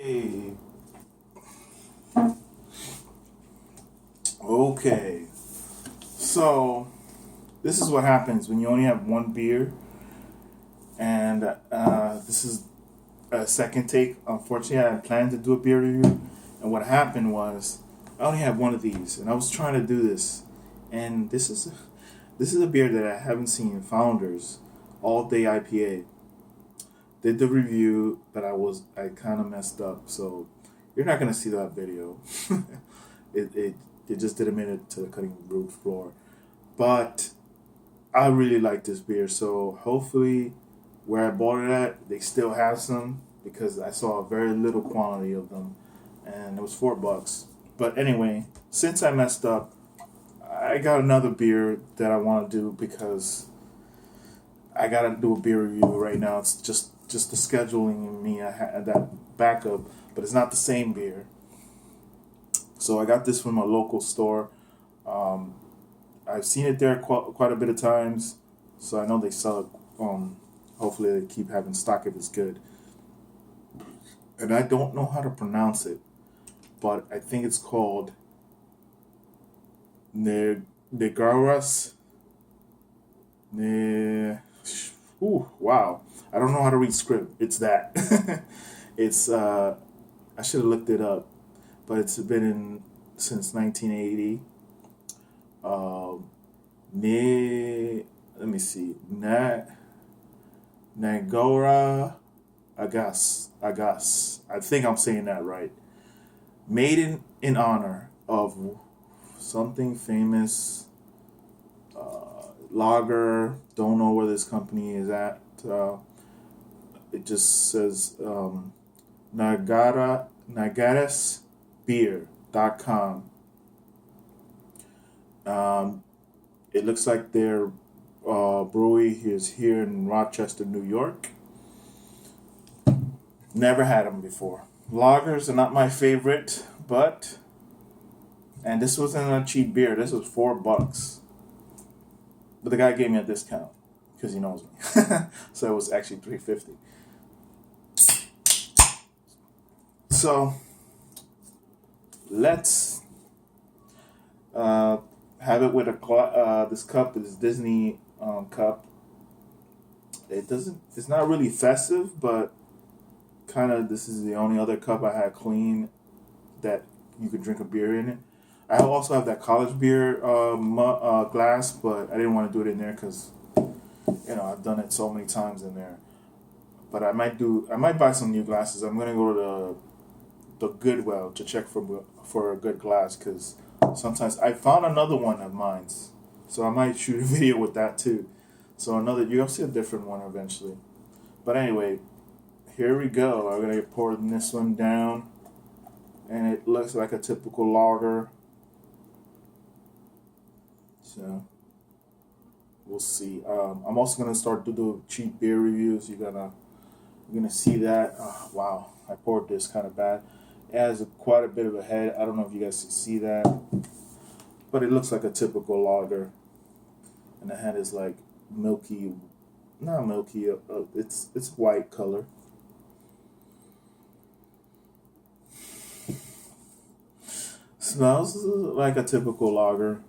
Hey, okay. So, this is what happens when you only have one beer, and this is a second take. Unfortunately, I had planned to do a beer review, and what happened was I only had one of these, and I was trying to do this, and this is a beer that I haven't seen. Founders All Day IPA did the review, but I kind of messed up, so you're not gonna see that video. it, it it just did a minute to the cutting room floor. But I really like this beer, so hopefully where I bought it at, they still have some because I saw a very little quantity of them, and it was $4. But anyway, since I messed up, I got another beer that I want to do because I gotta do a beer review right now. It's just the scheduling in me. I had that backup, but it's not the same beer. So I got this from a local store. Um, I've seen it there quite a bit of times, so I know they sell it. Hopefully, they keep having stock if it's good. And I don't know how to pronounce it, but I think it's called Negaras. Ne. Ooh, wow. I don't know how to read script. It's that. it's I should have looked it up, but it's been in since 1980. Um, ne. Let me see. Nagora Agas. I think I'm saying that right. Made in honor of something famous lager. Don't know where this company is at. It just says nagaresbeer.com. Um, it looks like their brewery is here in Rochester, New York. Never had them before. Lagers are not my favorite, but and this wasn't a cheap beer. This was $4, but the guy gave me a discount because he knows me, so it was actually 350. So let's uh, have it with this cup. This Disney cup. It doesn't. It's not really festive, but kind of. This is the only other cup I had clean that you could drink a beer in it. I also have that college beer glass, but I didn't want to do it in there because I've done it so many times in there. But I might buy some new glasses. I'm gonna go to the Goodwill to check for a good glass because sometimes I found another one of mine's, so I might shoot a video with that too. So you'll see a different one eventually. But anyway, here we go. I'm gonna pour this one down, and it looks like a typical lager. So we'll see. I'm also gonna start to do cheap beer reviews. You're gonna see that. Oh, wow, I poured this kind of bad. It has quite a bit of a head. I don't know if you guys can see that, but it looks like a typical lager, and the head is like milky, not milky. It's white color. Smells like a typical lager.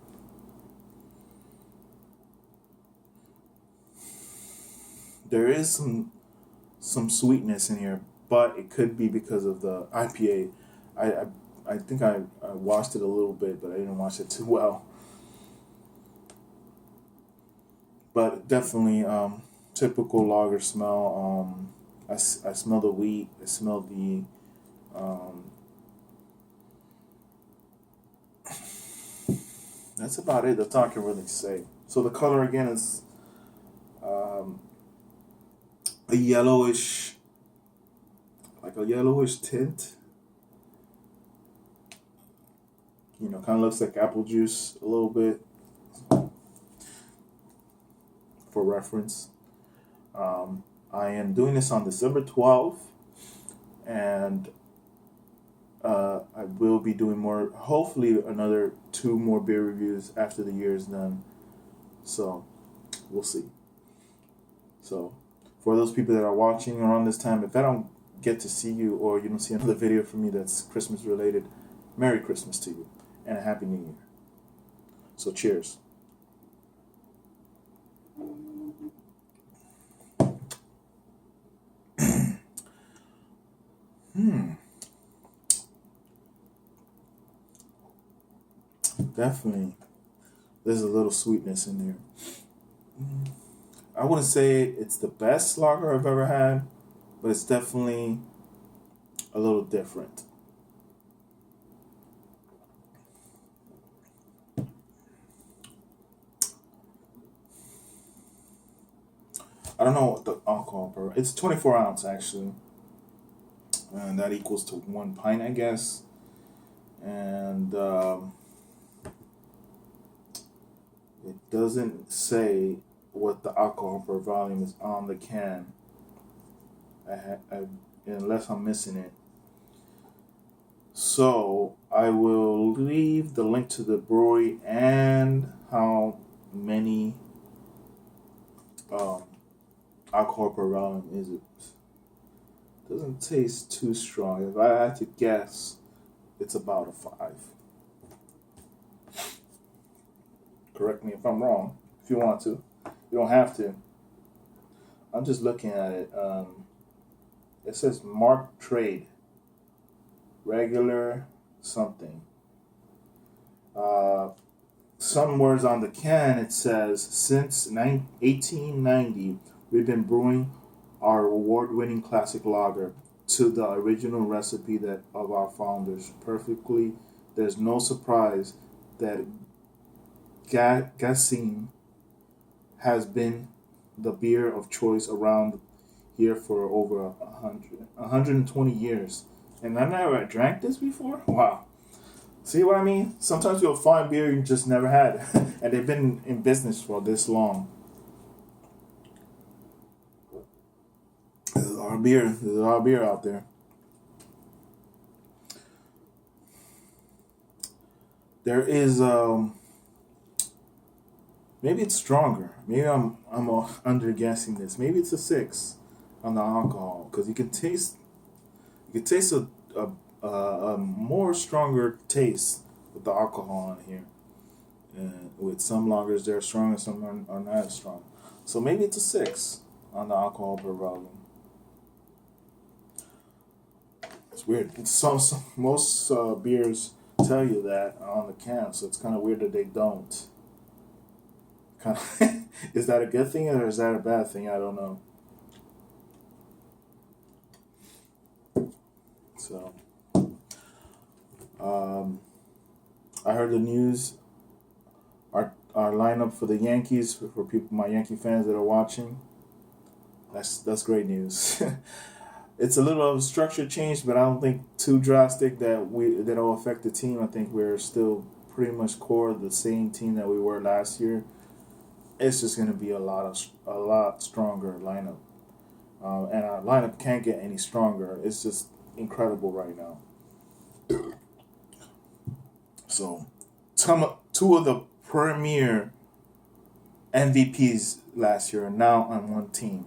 There is some sweetness in here, but it could be because of the IPA. I I, I think I washed it a little bit, but I didn't wash it too well. But definitely typical lager smell. I smell the wheat. I smell the um, that's about it. That's all I can really say. So the color again is um, a yellowish, like a yellowish tint. Kind of looks like apple juice a little bit for reference. I am doing this on December 12th, and I will be doing more, hopefully, another two more beer reviews after the year is done. So, we'll see. So, for those people that are watching around this time, if I don't get to see you or you don't see another video from me that's Christmas related, Merry Christmas to you and a Happy New Year. So cheers. Definitely, there's a little sweetness in there. I wouldn't say it's the best lager I've ever had, but it's definitely a little different. I don't know what the alcohol per. It's 24 ounce actually, and that equals to 1 pint, I guess. And it doesn't say what the alcohol per volume is on the can. Unless I'm missing it. So I will leave the link to the brewery and how many um, alcohol per volume is it. Doesn't taste too strong. If I had to guess, it's about a 5. Correct me if I'm wrong. If you want to, you don't have to. I'm just looking at it. It says Mark Trade, regular something. Uh, some words on the can, it says, since 1890, we've been brewing our award-winning classic lager to the original recipe that of our founders perfectly. There's no surprise that Gassin has been the beer of choice around here for over 120 years. And I never drank this before? Wow. See what I mean? Sometimes you'll find beer you just never had. And they've been in business for this long. There's a lot of beer. There's a lot of beer out there. There is maybe it's stronger. Maybe I'm under guessing this. Maybe it's a 6 on the alcohol because you can taste a more stronger taste with the alcohol in here. And with some lagers, they're strong and some are not as strong. So maybe it's a 6 on the alcohol per volume. It's weird. Most beers tell you that on the can, so it's kind of weird that they don't. Kind of, is that a good thing or is that a bad thing? I don't know. So, um, I heard the news. Our lineup for the Yankees for people, my Yankee fans that are watching. That's great news. It's a little of a structure change, but I don't think too drastic that'll affect the team. I think we're still pretty much core the same team that we were last year. It's just going to be a lot stronger lineup, and our lineup can't get any stronger. It's just incredible right now. So, two of the premier MVPs last year are now on one team.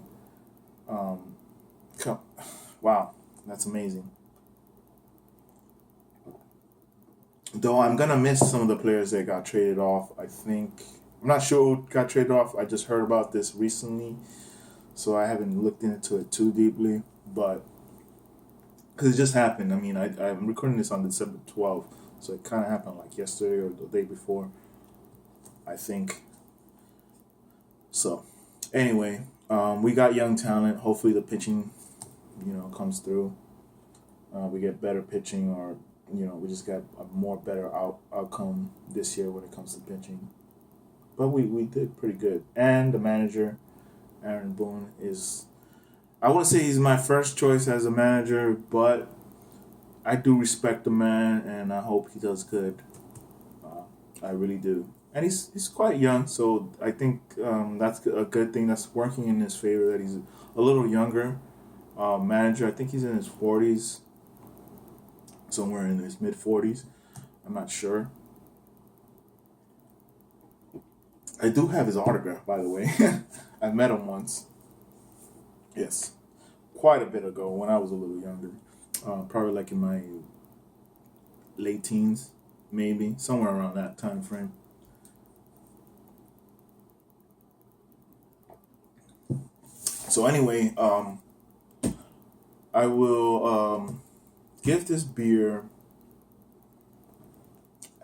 Um, wow, that's amazing. Though I'm gonna miss some of the players that got traded off. I'm not sure who got traded off. I just heard about this recently, so I haven't looked into it too deeply. But because it just happened. I mean, I'm recording this on December 12th, so it kind of happened like yesterday or the day before, I think. So, anyway, we got young talent. Hopefully, the pitching, comes through. We get better pitching, or we just got a more better outcome this year when it comes to pitching. But we did pretty good. And the manager, Aaron Boone, I wouldn't say he's my first choice as a manager, but I do respect the man, and I hope he does good. I really do. And he's quite young, so I think that's a good thing. That's working in his favor that he's a little younger manager. I think he's in his 40s, somewhere in his mid 40s. I'm not sure. I do have his autograph, by the way. I met him once. Yes. quite a bit ago when I was a little younger. Probably like in my late teens, maybe somewhere around that time frame. So anyway, I will give this beer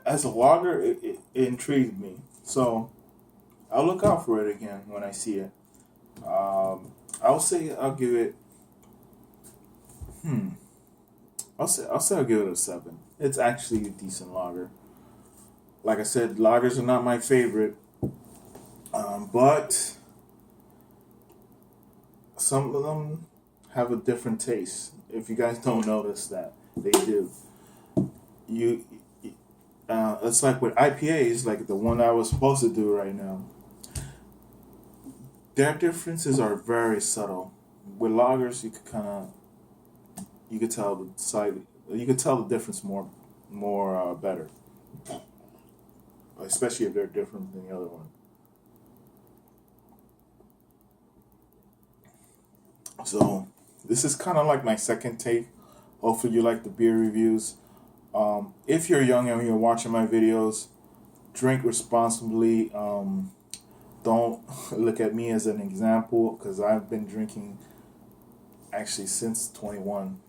as a lager. It intrigued me, so I'll look out for it again when I see it. I'll say I'll give it. Hmm. I'll say I'll give it a 7. It's actually a decent lager. Like I said, lagers are not my favorite, but some of them have a different taste. If you guys don't notice that, they do. You, it's like with IPAs, like the one I was supposed to do right now. Their differences are very subtle. With lagers, you could tell the side, you could tell the difference more better, especially if they're different than the other one. So this is kind of like my second take. Hopefully you like the beer reviews. If you're young and you're watching my videos, drink responsibly. Don't look at me as an example because I've been drinking actually since 21.